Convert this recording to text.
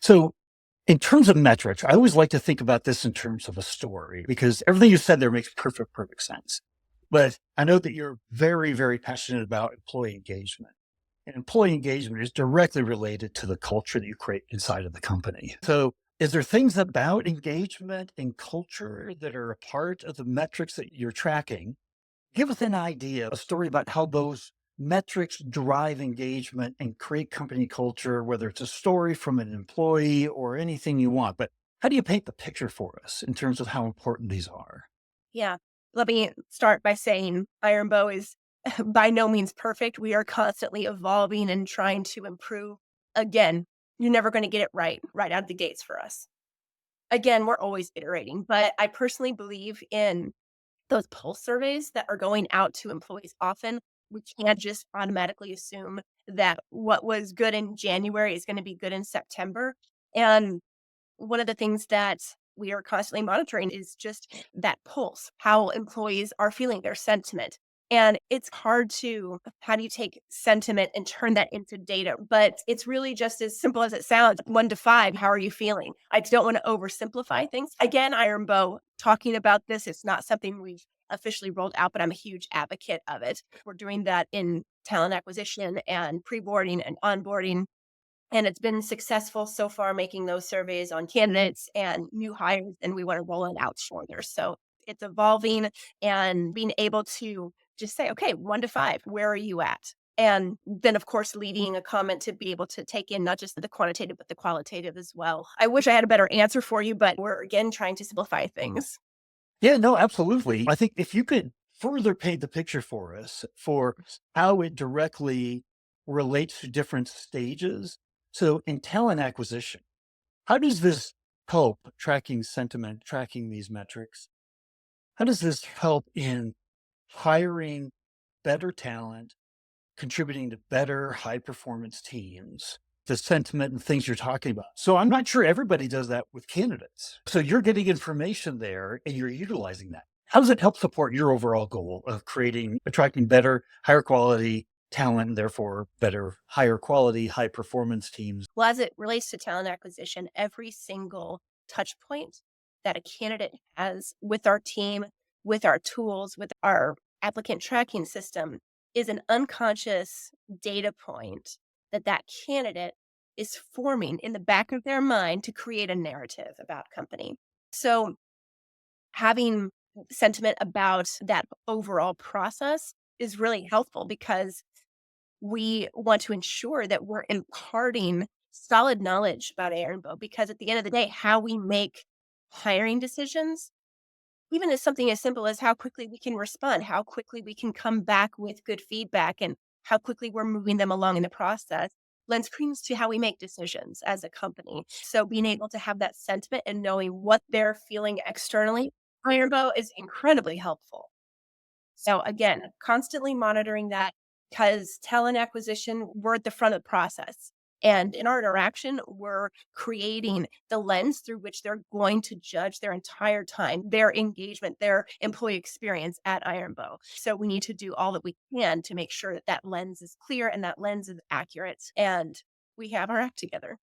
So, in terms of metrics, I always like to think about this in terms of a story because everything you said there makes perfect sense. But I know that you're very passionate about employee engagement. And employee engagement is directly related to the culture that you create inside of the company. So, is there things about engagement and culture that are a part of the metrics that you're tracking? Give us an idea, a story about how those metrics drive engagement and create company culture, whether it's a story from an employee or anything you want. But how do you paint the picture for us in terms of how important these are? Yeah. Let me start by saying Ironbow is by no means perfect. We are constantly evolving and trying to improve. Again, you're never going to get it right out of the gates for us. Again, we're always iterating, but I personally believe in those pulse surveys that are going out to employees often. We can't just automatically assume that what was good in January is going to be good in September. And one of the things that we are constantly monitoring is just that pulse, how employees are feeling, their sentiment. And it's hard to, how do you take sentiment and turn that into data? But it's really just as simple as it sounds 1 to 5. How are you feeling? I don't want to oversimplify things. Again, Ironbow, talking about this, it's not something we've officially rolled out, but I'm a huge advocate of it. We're doing that in talent acquisition and pre boarding and onboarding, and it's been successful so far making those surveys on candidates and new hires, and we want to roll it out further. So it's evolving and being able to just say, okay, 1 to 5, where are you at? And then, of course, leaving a comment to be able to take in not just the quantitative, but the qualitative as well. I wish I had a better answer for you, but we're again trying to simplify things. Yeah, no, absolutely. I think if you could further paint the picture for us for how it directly relates to different stages. So, in talent acquisition, how does this help tracking sentiment, tracking these metrics? How does this help in hiring better talent, contributing to better high performance teams, the sentiment and things you're talking about? So I'm not sure everybody does that with candidates. So you're getting information there and you're utilizing that. How does it help support your overall goal of creating, attracting better, higher quality talent, and therefore better, higher quality, high performance teams? Well, as it relates to talent acquisition, every single touch point that a candidate has with our team, with our tools, with our applicant tracking system is an unconscious data point that that candidate is forming in the back of their mind to create a narrative about company. So having sentiment about that overall process is really helpful because we want to ensure that we're imparting solid knowledge about Ironbow, because at the end of the day, how we make hiring decisions, even as something as simple as how quickly we can respond, how quickly we can come back with good feedback, and how quickly we're moving them along in the process, lends credence to how we make decisions as a company. So being able to have that sentiment and knowing what they're feeling externally, Ironbow is incredibly helpful. So again, constantly monitoring that, because talent acquisition, we're at the front of the process. And in our interaction, we're creating the lens through which they're going to judge their entire time, their engagement, their employee experience at Ironbow. So we need to do all that we can to make sure that that lens is clear and that lens is accurate. And we have our act together.